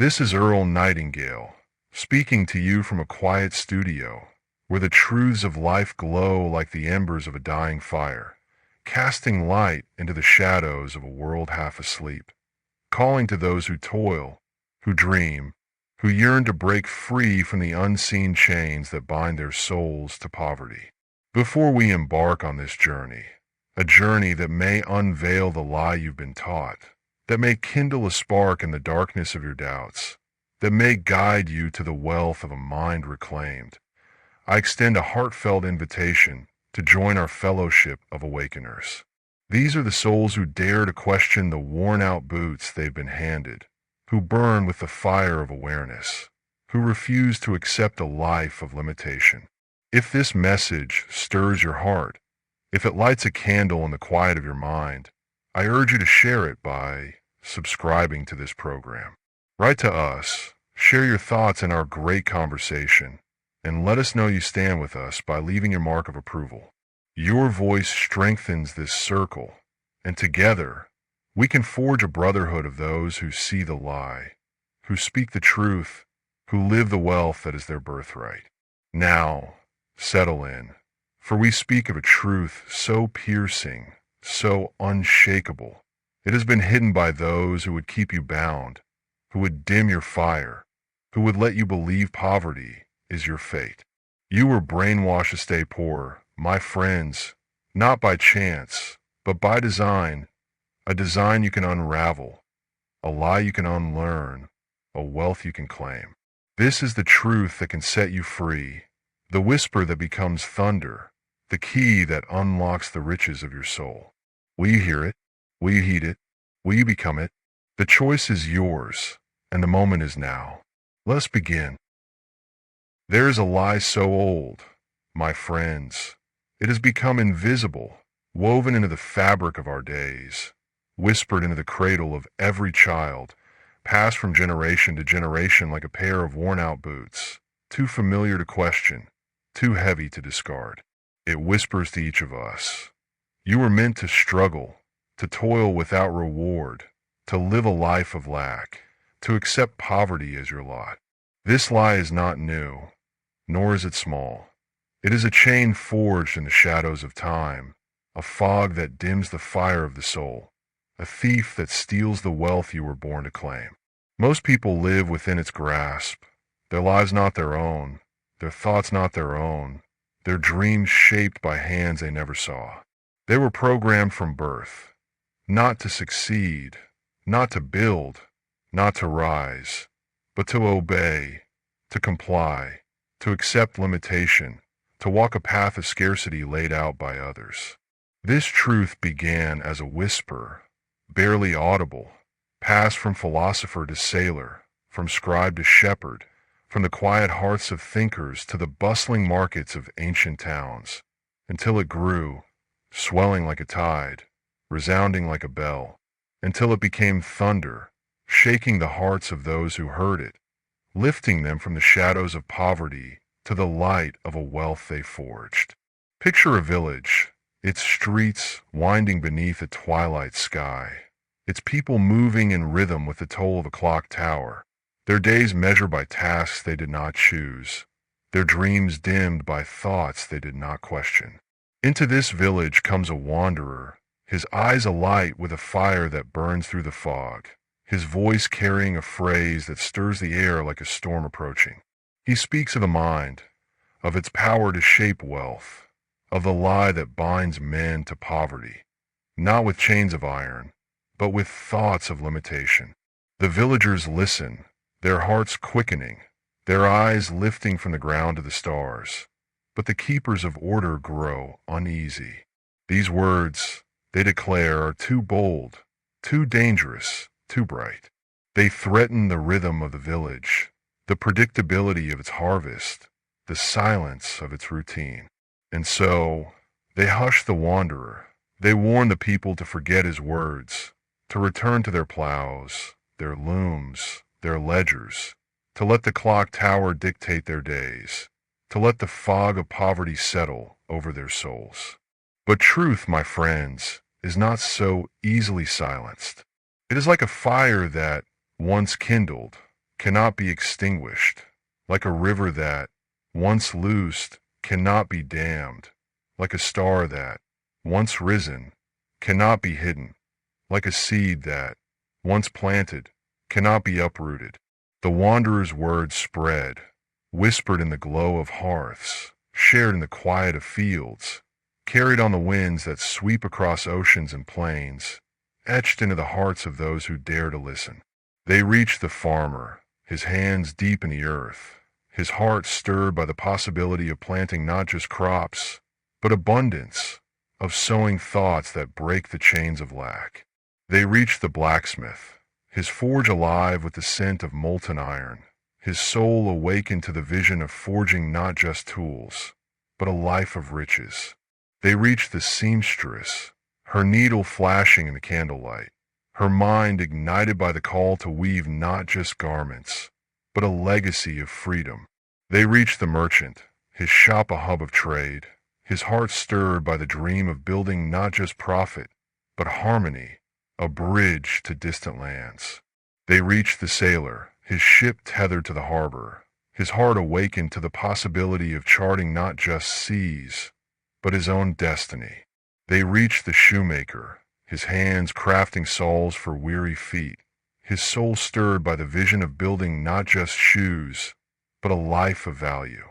This is Earl Nightingale, speaking to you from a quiet studio, where the truths of life glow like the embers of a dying fire, casting light into the shadows of a world half asleep, calling to those who toil, who dream, who yearn to break free from the unseen chains that bind their souls to poverty. Before we embark on this journey, a journey that may unveil the lie you've been taught, that may kindle a spark in the darkness of your doubts, that may guide you to the wealth of a mind reclaimed, I extend a heartfelt invitation to join our fellowship of awakeners. These are the souls who dare to question the worn-out boots they've been handed, who burn with the fire of awareness, who refuse to accept a life of limitation. If this message stirs your heart, if it lights a candle in the quiet of your mind, I urge you to share it by subscribing to this program. Write to us, share your thoughts in our great conversation, and let us know you stand with us by leaving your mark of approval. Your voice strengthens this circle, and together, we can forge a brotherhood of those who see the lie, who speak the truth, who live the wealth that is their birthright. Now, settle in, for we speak of a truth so piercing, so unshakable. It has been hidden by those who would keep you bound, who would dim your fire, who would let you believe poverty is your fate. You were brainwashed to stay poor, my friends, not by chance, but by design, a design you can unravel, a lie you can unlearn, a wealth you can claim. This is the truth that can set you free, the whisper that becomes thunder, the key that unlocks the riches of your soul. Will you hear it? Will you heed it? Will you become it? The choice is yours, and the moment is now. Let us begin. There is a lie so old, my friends, it has become invisible, woven into the fabric of our days, whispered into the cradle of every child, passed from generation to generation like a pair of worn-out boots, too familiar to question, too heavy to discard. It whispers to each of us. You were meant to struggle, to toil without reward, to live a life of lack, to accept poverty as your lot. This lie is not new, nor is it small. It is a chain forged in the shadows of time, a fog that dims the fire of the soul, a thief that steals the wealth you were born to claim. Most people live within its grasp, their lives not their own, their thoughts not their own, their dreams shaped by hands they never saw. They were programmed from birth, not to succeed, not to build, not to rise, but to obey, to comply, to accept limitation, to walk a path of scarcity laid out by others. This truth began as a whisper, barely audible, passed from philosopher to sailor, from scribe to shepherd, from the quiet hearts of thinkers to the bustling markets of ancient towns, until it grew, swelling like a tide, resounding like a bell, until it became thunder, shaking the hearts of those who heard it, lifting them from the shadows of poverty to the light of a wealth they forged. Picture a village, its streets winding beneath a twilight sky, its people moving in rhythm with the toll of a clock tower, their days measured by tasks they did not choose, their dreams dimmed by thoughts they did not question. Into this village comes a wanderer, his eyes alight with a fire that burns through the fog, his voice carrying a phrase that stirs the air like a storm approaching. He speaks of the mind, of its power to shape wealth, of the lie that binds men to poverty, not with chains of iron, but with thoughts of limitation. The villagers listen, their hearts quickening, their eyes lifting from the ground to the stars. But the keepers of order grow uneasy. These words, they declare, are too bold, too dangerous, too bright. They threaten the rhythm of the village, the predictability of its harvest, the silence of its routine. And so, they hush the wanderer. They warn the people to forget his words, to return to their plows, their looms, their ledgers, to let the clock tower dictate their days, to let the fog of poverty settle over their souls. But truth, my friends, is not so easily silenced. It is like a fire that, once kindled, cannot be extinguished, like a river that, once loosed, cannot be dammed, like a star that, once risen, cannot be hidden, like a seed that, once planted, cannot be uprooted. The wanderer's words spread, whispered in the glow of hearths, shared in the quiet of fields, carried on the winds that sweep across oceans and plains, etched into the hearts of those who dare to listen. They reached the farmer, his hands deep in the earth, his heart stirred by the possibility of planting not just crops, but abundance, of sowing thoughts that break the chains of lack. They reached the blacksmith, his forge alive with the scent of molten iron, his soul awakened to the vision of forging not just tools, but a life of riches. They reached the seamstress, her needle flashing in the candlelight, her mind ignited by the call to weave not just garments, but a legacy of freedom. They reached the merchant, his shop a hub of trade, his heart stirred by the dream of building not just profit, but harmony, a bridge to distant lands. They reached the sailor, his ship tethered to the harbor, his heart awakened to the possibility of charting not just seas, but his own destiny. They reached the shoemaker, his hands crafting soles for weary feet, his soul stirred by the vision of building not just shoes, but a life of value.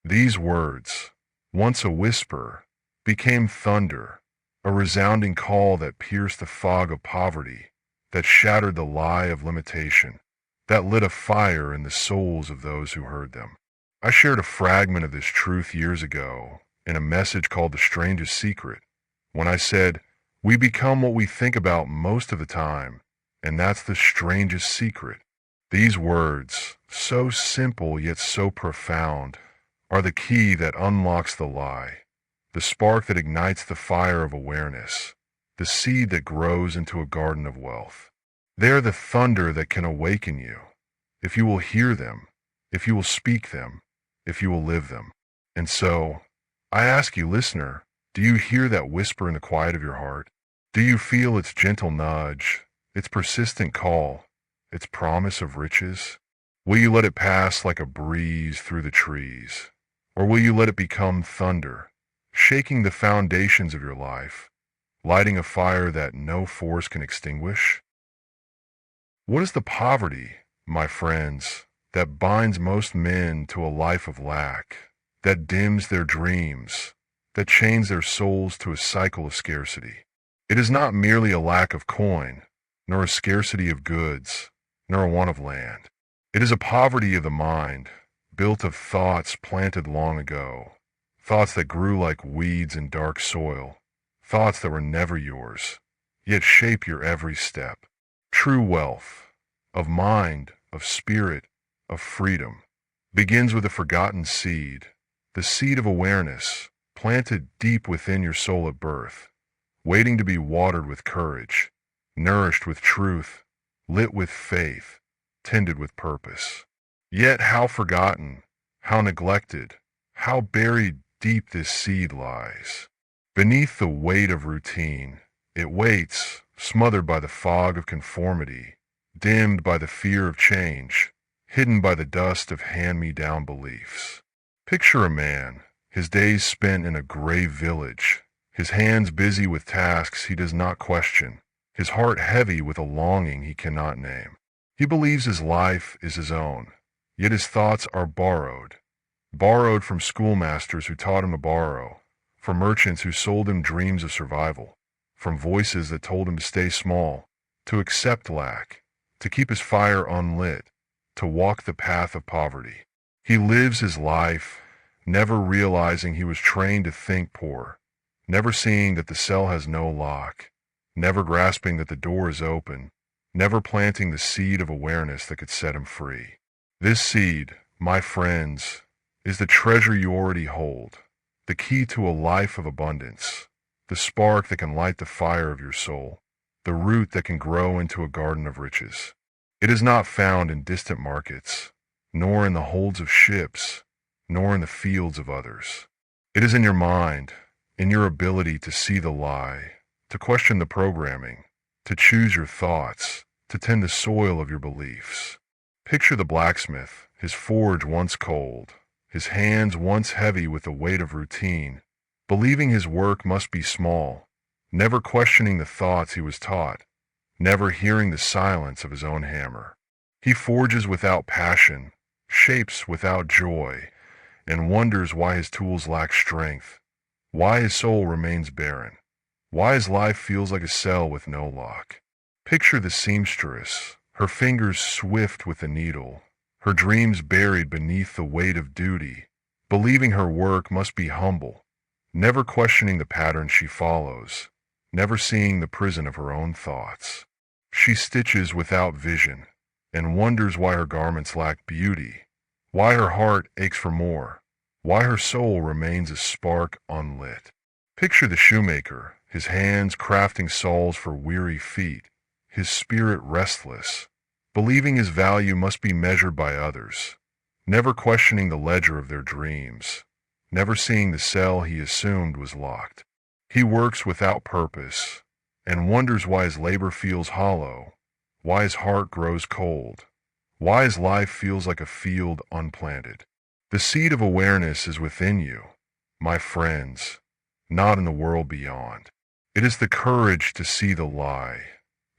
These words, once a whisper, became thunder, a resounding call that pierced the fog of poverty, that shattered the lie of limitation, that lit a fire in the souls of those who heard them. I shared a fragment of this truth years ago in a message called The Strangest Secret, when I said, we become what we think about most of the time, and that's the strangest secret. These words, so simple yet so profound, are the key that unlocks the lie, the spark that ignites the fire of awareness, the seed that grows into a garden of wealth. They are the thunder that can awaken you, if you will hear them, if you will speak them, if you will live them. And so, I ask you, listener, do you hear that whisper in the quiet of your heart? Do you feel its gentle nudge, its persistent call, its promise of riches? Will you let it pass like a breeze through the trees? Or will you let it become thunder, shaking the foundations of your life, lighting a fire that no force can extinguish? What is the poverty, my friends, that binds most men to a life of lack, that dims their dreams, that chains their souls to a cycle of scarcity? It is not merely a lack of coin, nor a scarcity of goods, nor a want of land. It is a poverty of the mind, built of thoughts planted long ago, thoughts that grew like weeds in dark soil, thoughts that were never yours, yet shape your every step. True wealth, of mind, of spirit, of freedom, begins with a forgotten seed, the seed of awareness, planted deep within your soul at birth, waiting to be watered with courage, nourished with truth, lit with faith, tended with purpose. Yet how forgotten, how neglected, how buried deep this seed lies. Beneath the weight of routine, it waits, smothered by the fog of conformity, dimmed by the fear of change, hidden by the dust of hand-me-down beliefs. Picture a man, his days spent in a gray village, his hands busy with tasks he does not question, his heart heavy with a longing he cannot name. He believes his life is his own, yet his thoughts are borrowed from schoolmasters who taught him to borrow, from merchants who sold him dreams of survival, from voices that told him to stay small, to accept lack, to keep his fire unlit, to walk the path of poverty. He lives his life, never realizing he was trained to think poor, never seeing that the cell has no lock, never grasping that the door is open, never planting the seed of awareness that could set him free. This seed, my friends, is the treasure you already hold, the key to a life of abundance, the spark that can light the fire of your soul, the root that can grow into a garden of riches. It is not found in distant markets, nor in the holds of ships, nor in the fields of others. It is in your mind, in your ability to see the lie, to question the programming, to choose your thoughts, to tend the soil of your beliefs. Picture the blacksmith, his forge once cold, his hands once heavy with the weight of routine, believing his work must be small, never questioning the thoughts he was taught, never hearing the silence of his own hammer. He forges without passion, shapes without joy, and wonders why his tools lack strength, why his soul remains barren, why his life feels like a cell with no lock. Picture the seamstress, her fingers swift with the needle, her dreams buried beneath the weight of duty, believing her work must be humble, never questioning the pattern she follows, never seeing the prison of her own thoughts. She stitches without vision, and wonders why her garments lack beauty, why her heart aches for more, why her soul remains a spark unlit. Picture the shoemaker, his hands crafting soles for weary feet, his spirit restless, believing his value must be measured by others, never questioning the ledger of their dreams, never seeing the cell he assumed was locked. He works without purpose, and wonders why his labor feels hollow, why his heart grows cold, why his life feels like a field unplanted. The seed of awareness is within you, my friends, not in the world beyond. It is the courage to see the lie,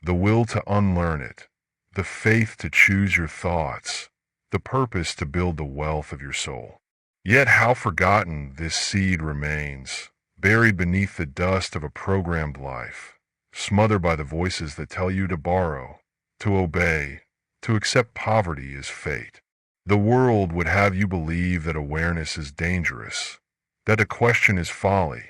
the will to unlearn it, the faith to choose your thoughts, the purpose to build the wealth of your soul. Yet how forgotten this seed remains, buried beneath the dust of a programmed life, smothered by the voices that tell you to borrow, to obey, to accept poverty as fate. The world would have you believe that awareness is dangerous, that to question is folly,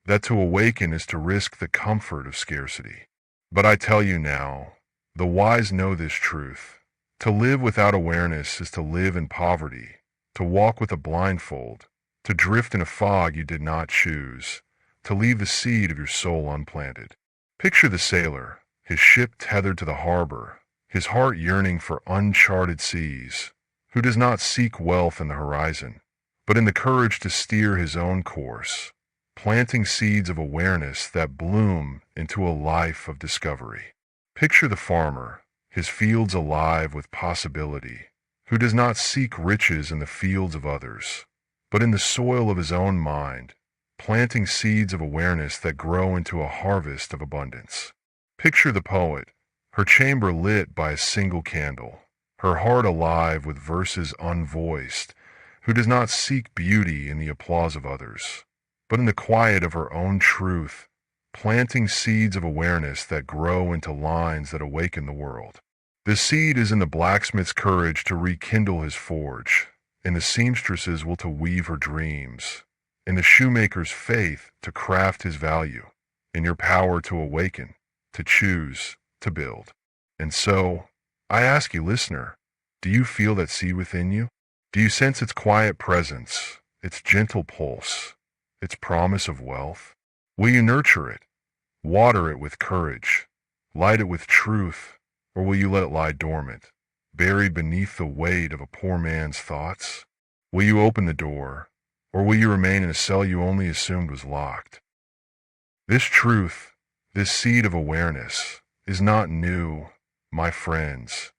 that to awaken is to risk the comfort of scarcity. But I tell you now, the wise know this truth. To live without awareness is to live in poverty, to walk with a blindfold, to drift in a fog you did not choose, to leave the seed of your soul unplanted. Picture the sailor, his ship tethered to the harbor, his heart yearning for uncharted seas, who does not seek wealth in the horizon, but in the courage to steer his own course, planting seeds of awareness that bloom into a life of discovery. Picture the farmer, his fields alive with possibility, who does not seek riches in the fields of others, but in the soil of his own mind, planting seeds of awareness that grow into a harvest of abundance. Picture the poet, her chamber lit by a single candle, her heart alive with verses unvoiced, who does not seek beauty in the applause of others, but in the quiet of her own truth, planting seeds of awareness that grow into lines that awaken the world. The seed is in the blacksmith's courage to rekindle his forge, in the seamstress's will to weave her dreams, in the shoemaker's faith to craft his value, in your power to awaken, to choose, to build. And so, I ask you, listener, do you feel that seed within you? Do you sense its quiet presence, its gentle pulse, its promise of wealth? Will you nurture it, water it with courage, light it with truth, or will you let it lie dormant, buried beneath the weight of a poor man's thoughts? Will you open the door, or will you remain in a cell you only assumed was locked? This truth, this seed of awareness, is not new, my friends,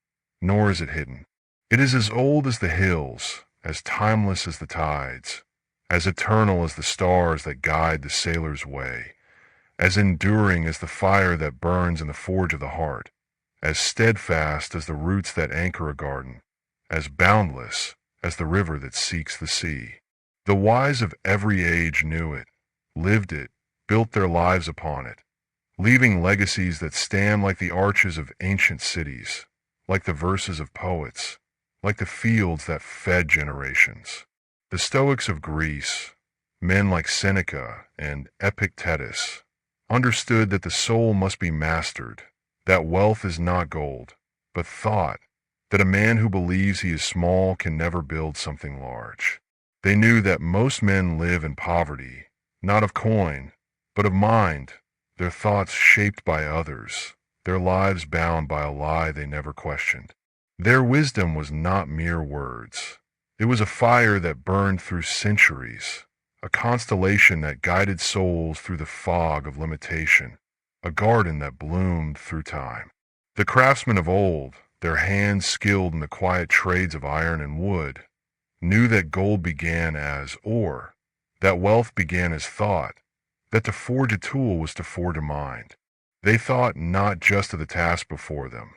nor is it hidden. It is as old as the hills, as timeless as the tides, as eternal as the stars that guide the sailor's way, as enduring as the fire that burns in the forge of the heart, as steadfast as the roots that anchor a garden, as boundless as the river that seeks the sea. The wise of every age knew it, lived it, built their lives upon it, leaving legacies that stand like the arches of ancient cities, like the verses of poets, like the fields that fed generations. The Stoics of Greece, men like Seneca and Epictetus, understood that the soul must be mastered, that wealth is not gold, but thought, that a man who believes he is small can never build something large. They knew that most men live in poverty, not of coin, but of mind, their thoughts shaped by others, their lives bound by a lie they never questioned. Their wisdom was not mere words. It was a fire that burned through centuries, a constellation that guided souls through the fog of limitation, a garden that bloomed through time. The craftsmen of old, their hands skilled in the quiet trades of iron and wood, knew that gold began as ore, that wealth began as thought, that to forge a tool was to forge a mind. They thought not just of the task before them,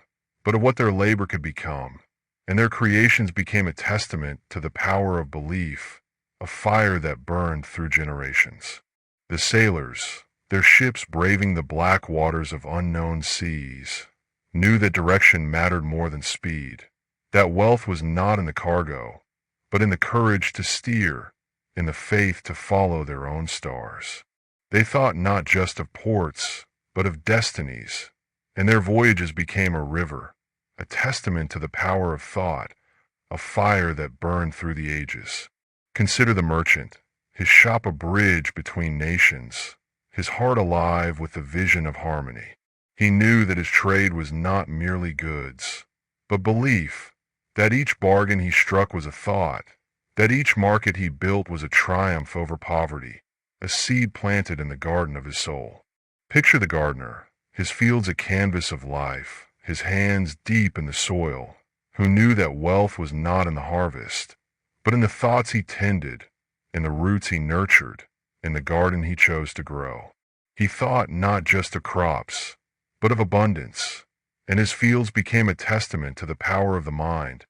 but of what their labor could become, and their creations became a testament to the power of belief, a fire that burned through generations. The sailors, their ships braving the black waters of unknown seas, knew that direction mattered more than speed, that wealth was not in the cargo, but in the courage to steer, in the faith to follow their own stars. They thought not just of ports, but of destinies, and their voyages became a river, a testament to the power of thought, a fire that burned through the ages. Consider the merchant, his shop a bridge between nations, his heart alive with the vision of harmony. He knew that his trade was not merely goods, but belief, that each bargain he struck was a thought, that each market he built was a triumph over poverty, a seed planted in the garden of his soul. Picture the gardener, his fields a canvas of life, his hands deep in the soil, who knew that wealth was not in the harvest, but in the thoughts he tended, in the roots he nurtured, in the garden he chose to grow. He thought not just of crops, but of abundance, and his fields became a testament to the power of the mind,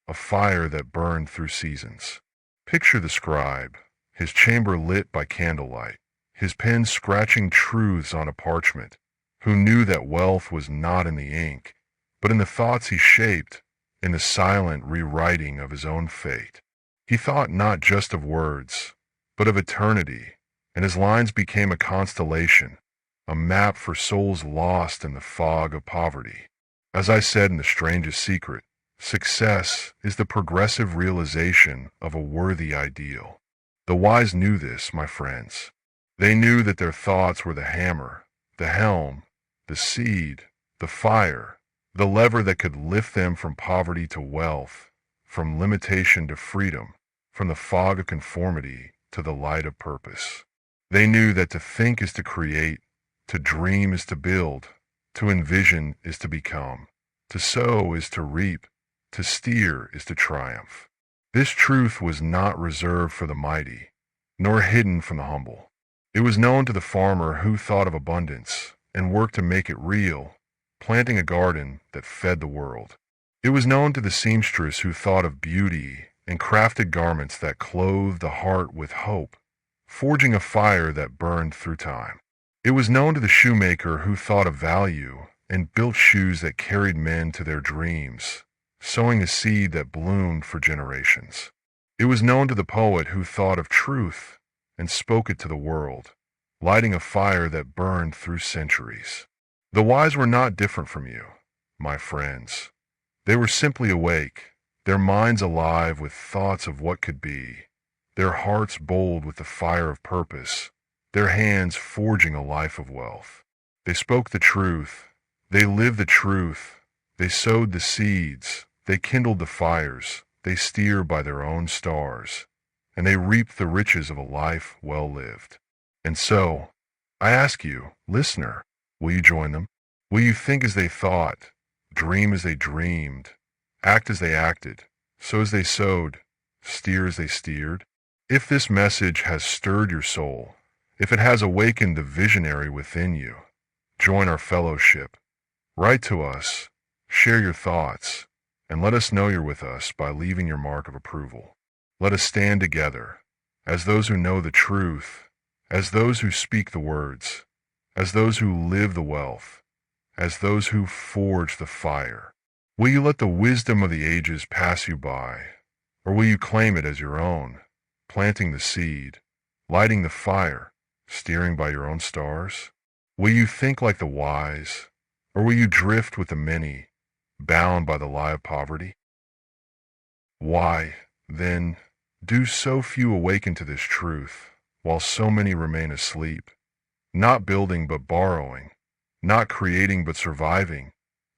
a fire that burned through seasons. Picture the scribe, his chamber lit by candlelight, his pen scratching truths on a parchment, who knew that wealth was not in the ink, but in the thoughts he shaped, in the silent rewriting of his own fate. He thought not just of words, but of eternity, and his lines became a constellation, a map for souls lost in the fog of poverty. As I said in The Strangest Secret, success is the progressive realization of a worthy ideal. The wise knew this, my friends. They knew that their thoughts were the hammer, the helm, the seed, the fire, the lever that could lift them from poverty to wealth, from limitation to freedom, from the fog of conformity to the light of purpose. They knew that to think is to create, to dream is to build, to envision is to become, to sow is to reap, to steer is to triumph. This truth was not reserved for the mighty, nor hidden from the humble. It was known to the farmer who thought of abundance and worked to make it real, planting a garden that fed the world. It was known to the seamstress who thought of beauty and crafted garments that clothed the heart with hope, forging a fire that burned through time. It was known to the shoemaker who thought of value and built shoes that carried men to their dreams, sowing a seed that bloomed for generations. It was known to the poet who thought of truth and spoke it to the world, lighting a fire that burned through centuries. The wise were not different from you, my friends. They were simply awake, their minds alive with thoughts of what could be, their hearts bold with the fire of purpose, their hands forging a life of wealth. They spoke the truth, they lived the truth, they sowed the seeds, they kindled the fires, they steer by their own stars, and they reaped the riches of a life well lived. And so, I ask you, listener, will you join them? Will you think as they thought, dream as they dreamed, act as they acted, sow as they sowed, steer as they steered? If this message has stirred your soul, if it has awakened the visionary within you, join our fellowship. Write to us, share your thoughts, and let us know you're with us by leaving your mark of approval. Let us stand together, as those who know the truth, as those who speak the words, as those who live the wealth, as those who forge the fire. Will you let the wisdom of the ages pass you by, or will you claim it as your own, planting the seed, lighting the fire, steering by your own stars? Will you think like the wise, or will you drift with the many, bound by the lie of poverty? Why, then, do so few awaken to this truth, while so many remain asleep, not building but borrowing, not creating but surviving,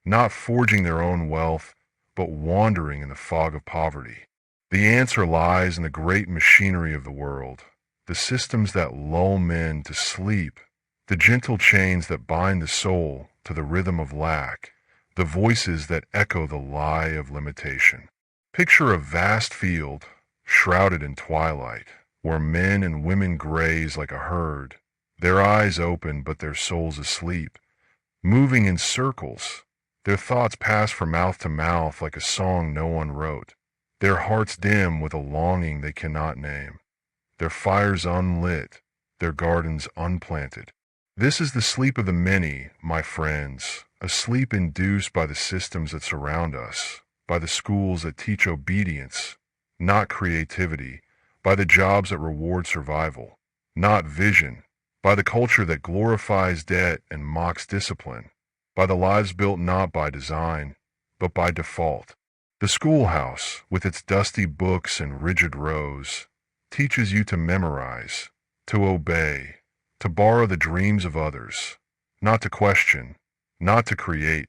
not forging their own wealth, but wandering in the fog of poverty? The answer lies in the great machinery of the world, the systems that lull men to sleep, the gentle chains that bind the soul to the rhythm of lack, the voices that echo the lie of limitation. Picture a vast field, shrouded in twilight, where men and women graze like a herd, their eyes open but their souls asleep, moving in circles. Their thoughts pass from mouth to mouth like a song no one wrote, their hearts dim with a longing they cannot name, their fires unlit, their gardens unplanted. This is the sleep of the many, my friends, a sleep induced by the systems that surround us, by the schools that teach obedience, not creativity, by the jobs that reward survival, not vision, by the culture that glorifies debt and mocks discipline, by the lives built not by design, but by default. The schoolhouse, with its dusty books and rigid rows, teaches you to memorize, to obey, to borrow the dreams of others, not to question, not to create,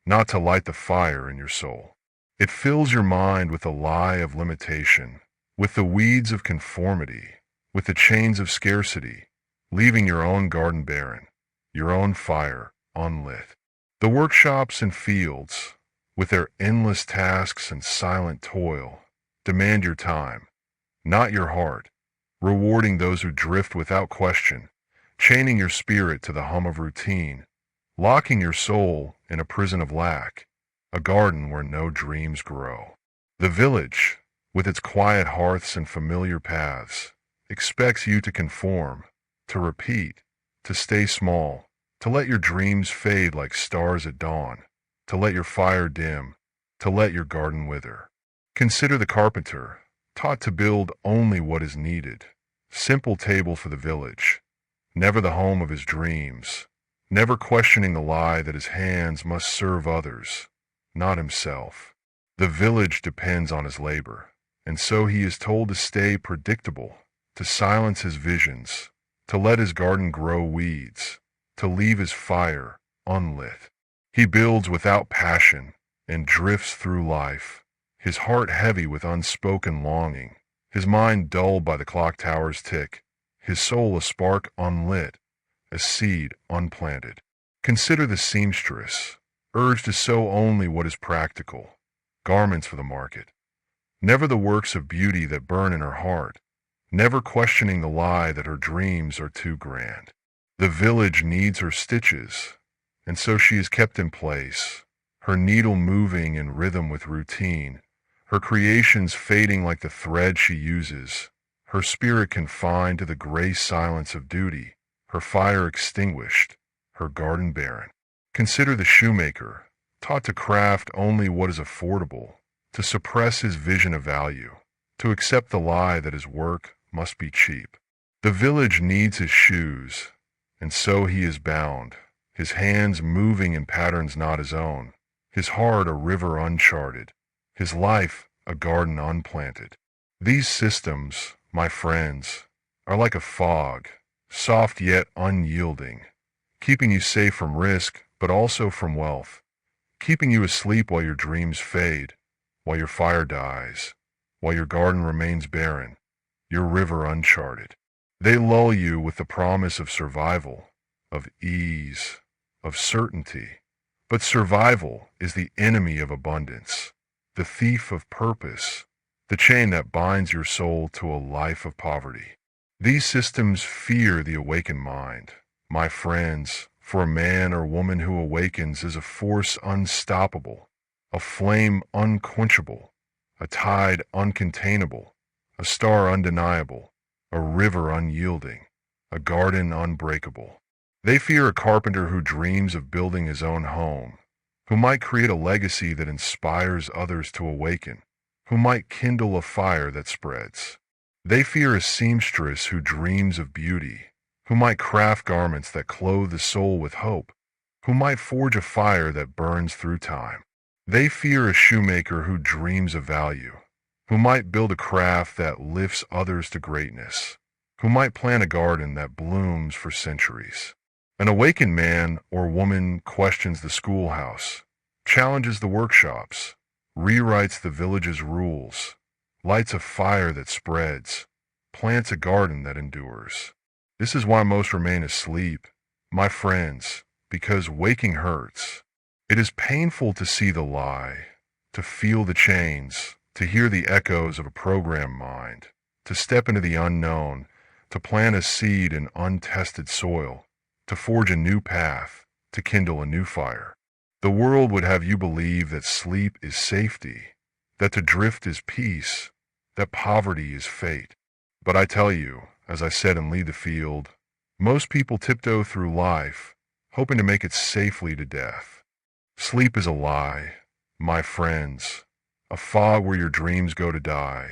not to light the fire in your soul. It fills your mind with the lie of limitation, with the weeds of conformity, with the chains of scarcity, leaving your own garden barren, your own fire unlit. The workshops and fields, with their endless tasks and silent toil, demand your time, not your heart, rewarding those who drift without question, chaining your spirit to the hum of routine, locking your soul in a prison of lack, a garden where no dreams grow. The village, with its quiet hearths and familiar paths, expects you to conform, to repeat, to stay small, to let your dreams fade like stars at dawn, to let your fire dim, to let your garden wither. Consider the carpenter, taught to build only what is needed, simple table for the village, never the home of his dreams, never questioning the lie that his hands must serve others, not himself. The village depends on his labor, and so he is told to stay predictable, to silence his visions, to let his garden grow weeds, to leave his fire unlit. He builds without passion and drifts through life, his heart heavy with unspoken longing, his mind dulled by the clock tower's tick, his soul a spark unlit, a seed unplanted. Consider the seamstress, urged to sew only what is practical, garments for the market, never the works of beauty that burn in her heart, never questioning the lie that her dreams are too grand. The village needs her stitches, and so she is kept in place, her needle moving in rhythm with routine, her creations fading like the thread she uses, her spirit confined to the gray silence of duty, her fire extinguished, her garden barren. Consider the shoemaker, taught to craft only what is affordable, to suppress his vision of value, to accept the lie that his work must be cheap. The village needs his shoes, and so he is bound, his hands moving in patterns not his own, his heart a river uncharted, his life a garden unplanted. These systems, my friends, are like a fog, soft yet unyielding, keeping you safe from risk but also from wealth, keeping you asleep while your dreams fade, while your fire dies, while your garden remains barren, your river uncharted. They lull you with the promise of survival, of ease, of certainty. But survival is the enemy of abundance, the thief of purpose, the chain that binds your soul to a life of poverty. These systems fear the awakened mind. My friends, for a man or woman who awakens is a force unstoppable, a flame unquenchable, a tide uncontainable, a star undeniable, a river unyielding, a garden unbreakable. They fear a carpenter who dreams of building his own home, who might create a legacy that inspires others to awaken, who might kindle a fire that spreads. They fear a seamstress who dreams of beauty, who might craft garments that clothe the soul with hope, who might forge a fire that burns through time. They fear a shoemaker who dreams of value, who might build a craft that lifts others to greatness, who might plant a garden that blooms for centuries. An awakened man or woman questions the schoolhouse, challenges the workshops, rewrites the village's rules, lights a fire that spreads, plants a garden that endures. This is why most remain asleep, my friends, because waking hurts. It is painful to see the lie, to feel the chains, to hear the echoes of a programmed mind, to step into the unknown, to plant a seed in untested soil, to forge a new path, to kindle a new fire. The world would have you believe that sleep is safety, that to drift is peace, that poverty is fate. But I tell you, as I said in Lead the Field, most people tiptoe through life, hoping to make it safely to death. Sleep is a lie, my friends, a fog where your dreams go to die,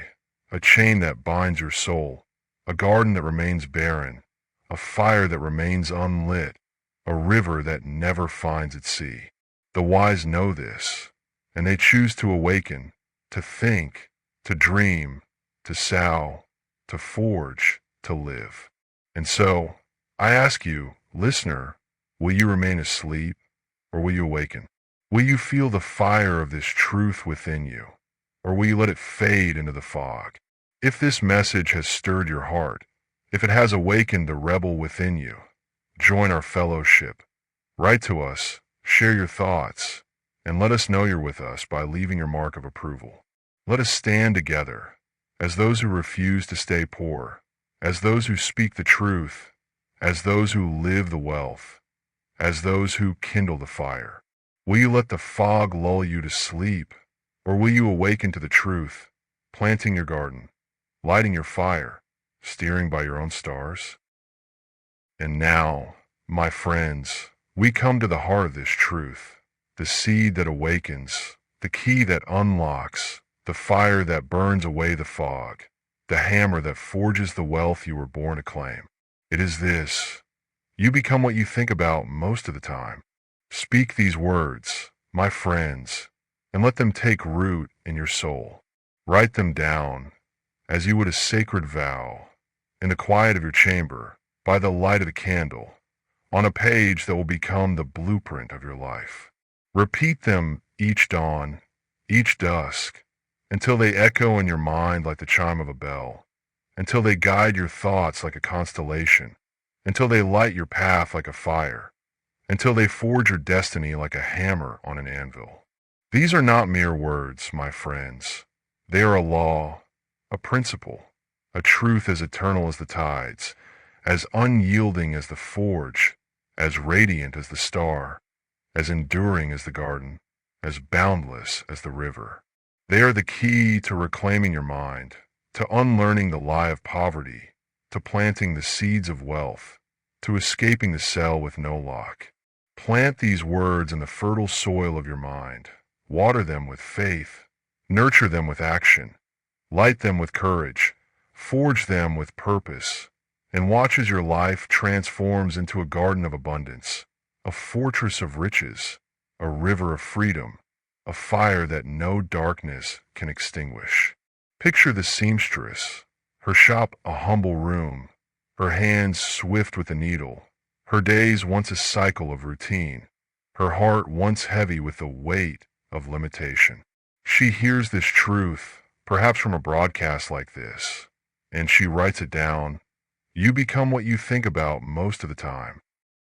a chain that binds your soul, a garden that remains barren, a fire that remains unlit, a river that never finds its sea. The wise know this, and they choose to awaken, to think, to dream, to sow, to forge, to live. And so, I ask you, listener, will you remain asleep, or will you awaken? Will you feel the fire of this truth within you, or will you let it fade into the fog? If this message has stirred your heart, if it has awakened the rebel within you, join our fellowship. Write to us, share your thoughts, and let us know you're with us by leaving your mark of approval. Let us stand together, as those who refuse to stay poor, as those who speak the truth, as those who live the wealth, as those who kindle the fire. Will you let the fog lull you to sleep, or will you awaken to the truth, planting your garden, lighting your fire, steering by your own stars? And now, my friends, we come to the heart of this truth, the seed that awakens, the key that unlocks, the fire that burns away the fog, the hammer that forges the wealth you were born to claim. It is this: you become what you think about most of the time. Speak these words, my friends, and let them take root in your soul. Write them down, as you would a sacred vow, in the quiet of your chamber, by the light of a candle, on a page that will become the blueprint of your life. Repeat them each dawn, each dusk, until they echo in your mind like the chime of a bell, until they guide your thoughts like a constellation, until they light your path like a fire, until they forge your destiny like a hammer on an anvil. These are not mere words, my friends. They are a law, a principle, a truth as eternal as the tides, as unyielding as the forge, as radiant as the star, as enduring as the garden, as boundless as the river. They are the key to reclaiming your mind, to unlearning the lie of poverty, to planting the seeds of wealth, to escaping the cell with no lock. Plant these words in the fertile soil of your mind. Water them with faith. Nurture them with action. Light them with courage. Forge them with purpose. And watch as your life transforms into a garden of abundance, a fortress of riches, a river of freedom, a fire that no darkness can extinguish. Picture the seamstress, her shop a humble room, her hands swift with the needle, her days once a cycle of routine, her heart once heavy with the weight of limitation. She hears this truth, perhaps from a broadcast like this, and she writes it down. You become what you think about most of the time.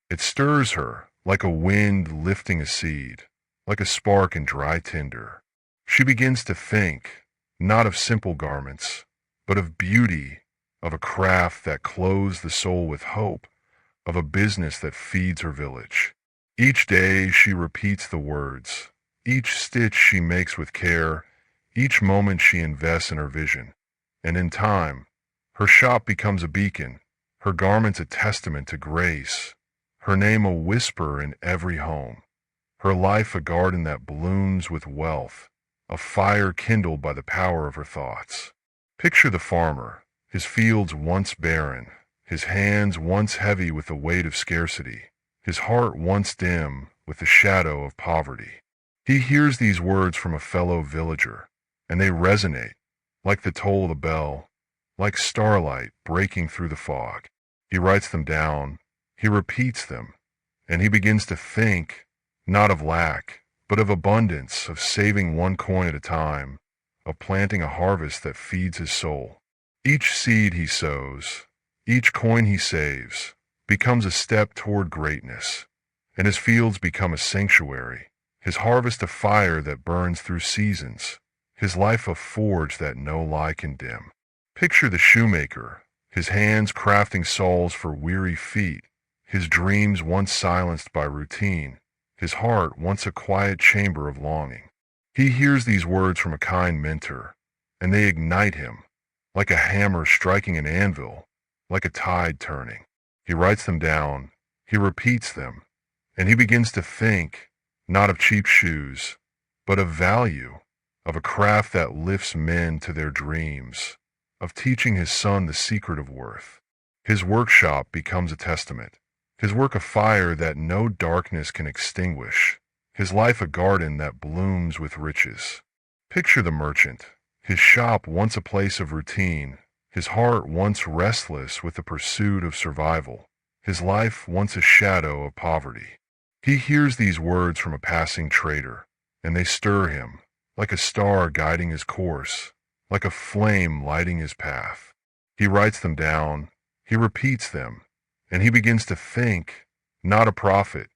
It stirs her like a wind lifting a seed, like a spark in dry tinder. She begins to think, not of simple garments, but of beauty, of a craft that clothes the soul with hope, of a business that feeds her village. Each day she repeats the words. Each stitch she makes with care, each moment she invests in her vision. And in time, her shop becomes a beacon, her garments a testament to grace, her name a whisper in every home, her life a garden that blooms with wealth, a fire kindled by the power of her thoughts. Picture the farmer, his fields once barren, his hands once heavy with the weight of scarcity, his heart once dim with the shadow of poverty. He hears these words from a fellow villager, and they resonate, like the toll of the bell, like starlight breaking through the fog. He writes them down, he repeats them, and he begins to think, not of lack, but of abundance, of saving one coin at a time, of planting a harvest that feeds his soul. Each seed he sows, each coin he saves, becomes a step toward greatness, and his fields become a sanctuary, his harvest a fire that burns through seasons, his life a forge that no lie can dim. Picture the shoemaker, his hands crafting soles for weary feet, his dreams once silenced by routine, his heart once a quiet chamber of longing. He hears these words from a kind mentor, and they ignite him, like a hammer striking an anvil, like a tide turning. He writes them down, he repeats them, and he begins to think, not of cheap shoes, but of value, of a craft that lifts men to their dreams, of teaching his son the secret of worth. His workshop becomes a testament, his work a fire that no darkness can extinguish, his life a garden that blooms with riches. Picture the merchant, his shop once a place of routine, his heart once restless with the pursuit of survival, his life once a shadow of poverty. He hears these words from a passing trader, and they stir him, like a star guiding his course, like a flame lighting his path. He writes them down, he repeats them, and he begins to think, not of profit,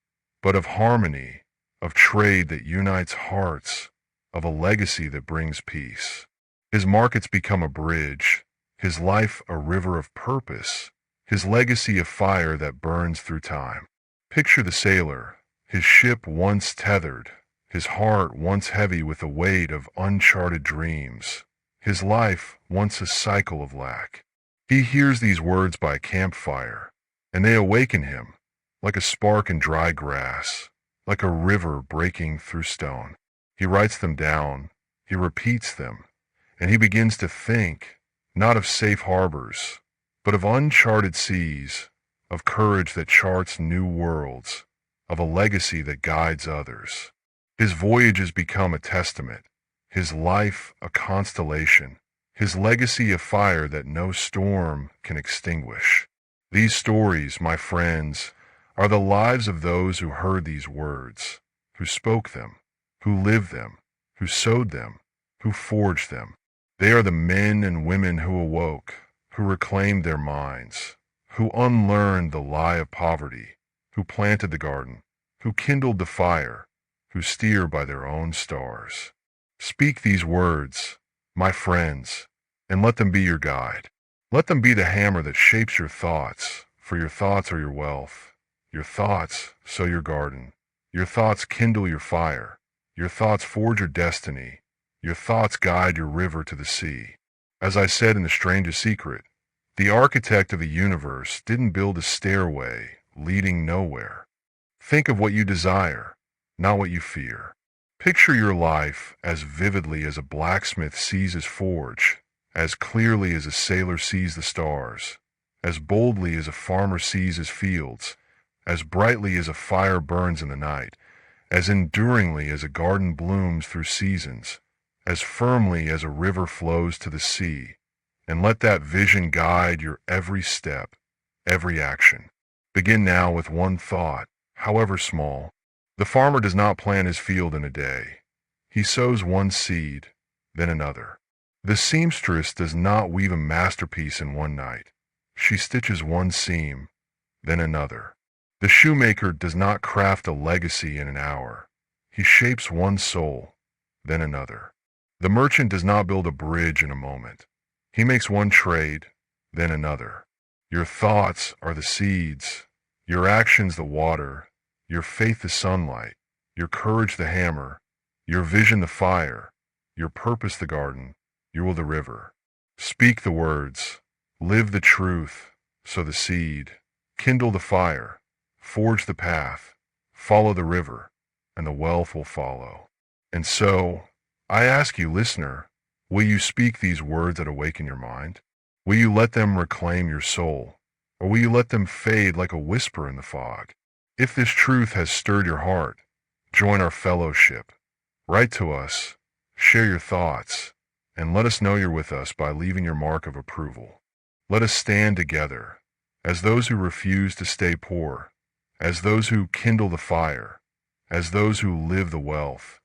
but of harmony, of trade that unites hearts, of a legacy that brings peace. His markets become a bridge, his life a river of purpose, his legacy a fire that burns through time. Picture the sailor, his ship once tethered, his heart once heavy with the weight of uncharted dreams, his life once a cycle of lack. He hears these words by a campfire, and they awaken him, like a spark in dry grass, like a river breaking through stone. He writes them down, he repeats them, and he begins to think, not of safe harbors, but of uncharted seas, of courage that charts new worlds, of a legacy that guides others. His voyages become a testament, his life a constellation, his legacy a fire that no storm can extinguish. These stories, my friends, are the lives of those who heard these words, who spoke them, who lived them, who sowed them, who forged them. They are the men and women who awoke, who reclaimed their minds, who unlearned the lie of poverty, who planted the garden, who kindled the fire, who steer by their own stars. Speak these words, my friends, and let them be your guide. Let them be the hammer that shapes your thoughts, for your thoughts are your wealth. Your thoughts sow your garden. Your thoughts kindle your fire. Your thoughts forge your destiny. Your thoughts guide your river to the sea. As I said in The Strangest Secret, the architect of the universe didn't build a stairway leading nowhere. Think of what you desire, not what you fear. Picture your life as vividly as a blacksmith sees his forge, as clearly as a sailor sees the stars, as boldly as a farmer sees his fields, as brightly as a fire burns in the night, as enduringly as a garden blooms through seasons, as firmly as a river flows to the sea, and let that vision guide your every step, every action. Begin now with one thought, however small. The farmer does not plant his field in a day. He sows one seed, then another. The seamstress does not weave a masterpiece in one night. She stitches one seam, then another. The shoemaker does not craft a legacy in an hour. He shapes one soul, then another. The merchant does not build a bridge in a moment. He makes one trade, then another. Your thoughts are the seeds, your actions the water, your faith the sunlight, your courage the hammer, your vision the fire, your purpose the garden, your will the river. Speak the words, live the truth, sow the seed, kindle the fire, forge the path, follow the river, and the wealth will follow. And so, I ask you, listener, will you speak these words that awaken your mind? Will you let them reclaim your soul? Or will you let them fade like a whisper in the fog? If this truth has stirred your heart, join our fellowship. Write to us, share your thoughts, and let us know you're with us by leaving your mark of approval. Let us stand together, as those who refuse to stay poor, as those who kindle the fire, as those who live the wealth,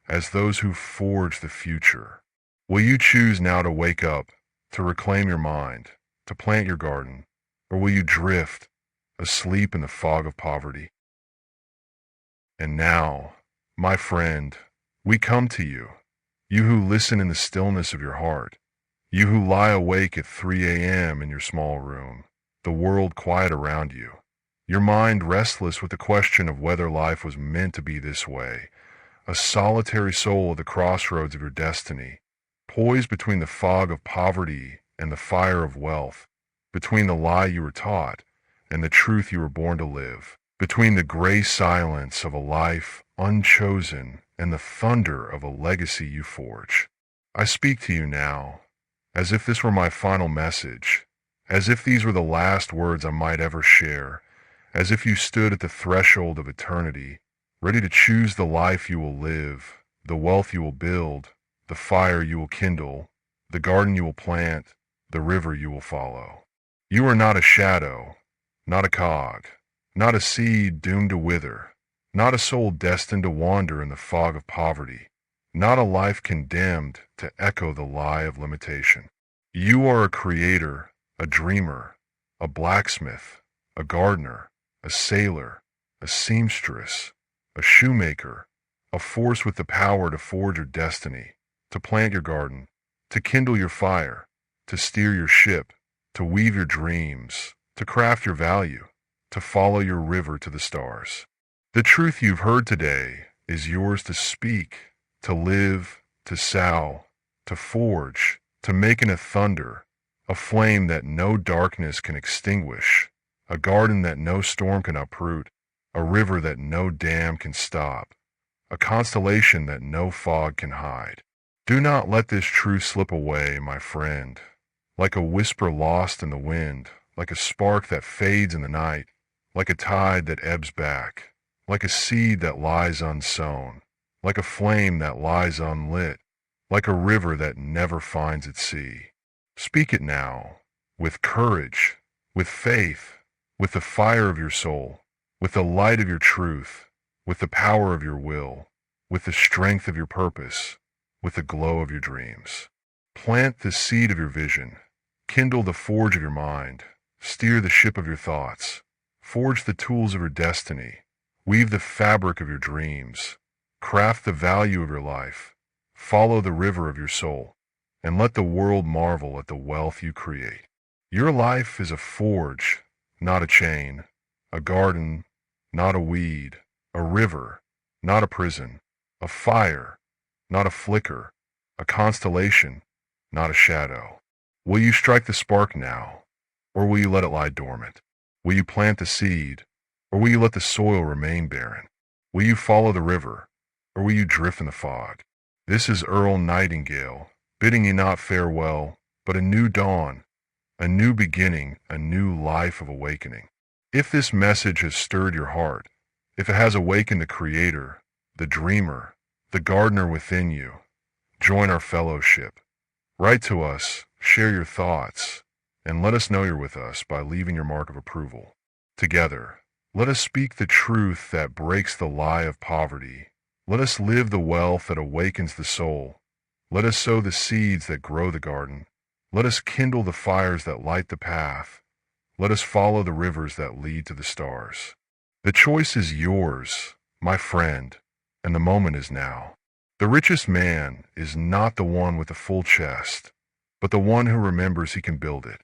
as those who forge the future. Will you choose now to wake up, to reclaim your mind, to plant your garden, or will you drift, asleep in the fog of poverty? And now, My friend, we come to you, you who listen in the stillness of your heart, you who lie awake at 3 a.m. in your small room, the world quiet around you, your mind restless with the question of whether life was meant to be this way, a solitary soul at the crossroads of your destiny, poised between the fog of poverty and the fire of wealth, between the lie you were taught and the truth you were born to live, between the gray silence of a life unchosen and the thunder of a legacy you forge. I speak to you now, as if this were my final message, as if these were the last words I might ever share, as if you stood at the threshold of eternity, ready to choose the life you will live, the wealth you will build, the fire you will kindle, the garden you will plant, the river you will follow. You are not a shadow, not a cog, not a seed doomed to wither, not a soul destined to wander in the fog of poverty, not a life condemned to echo the lie of limitation. You are a creator, a dreamer, a blacksmith, a gardener, a sailor, a seamstress, a shoemaker, a force with the power to forge your destiny, to plant your garden, to kindle your fire, to steer your ship, to weave your dreams, to craft your value, to follow your river to the stars. The truth you've heard today is yours to speak, to live, to sow, to forge, to make in a thunder, a flame that no darkness can extinguish, a garden that no storm can uproot, a river that no dam can stop, a constellation that no fog can hide. Do not let this truth slip away, my friend, like a whisper lost in the wind, like a spark that fades in the night, like a tide that ebbs back, like a seed that lies unsown, like a flame that lies unlit, like a river that never finds its sea. Speak it now, with courage, with faith, with the fire of your soul, with the light of your truth, with the power of your will, with the strength of your purpose, with the glow of your dreams. Plant the seed of your vision, kindle the forge of your mind, steer the ship of your thoughts, forge the tools of your destiny, weave the fabric of your dreams, craft the value of your life, follow the river of your soul, and let the world marvel at the wealth you create. Your life is a forge, not a chain, a garden, not a weed, a river, not a prison, a fire, not a flicker, a constellation, not a shadow. Will you strike the spark now, or will you let it lie dormant? Will you plant the seed, or will you let the soil remain barren? Will you follow the river, or will you drift in the fog? This is Earl Nightingale, bidding you not farewell, but a new dawn, a new beginning, a new life of awakening. If this message has stirred your heart, if it has awakened the creator, the dreamer, the gardener within you, join our fellowship. Write to us, share your thoughts, and let us know you're with us by leaving your mark of approval. Together, let us speak the truth that breaks the lie of poverty. Let us live the wealth that awakens the soul. Let us sow the seeds that grow the garden. Let us kindle the fires that light the path. Let us follow the rivers that lead to the stars. The choice is yours, my friend, and the moment is now. The richest man is not the one with the full chest, but the one who remembers he can build it.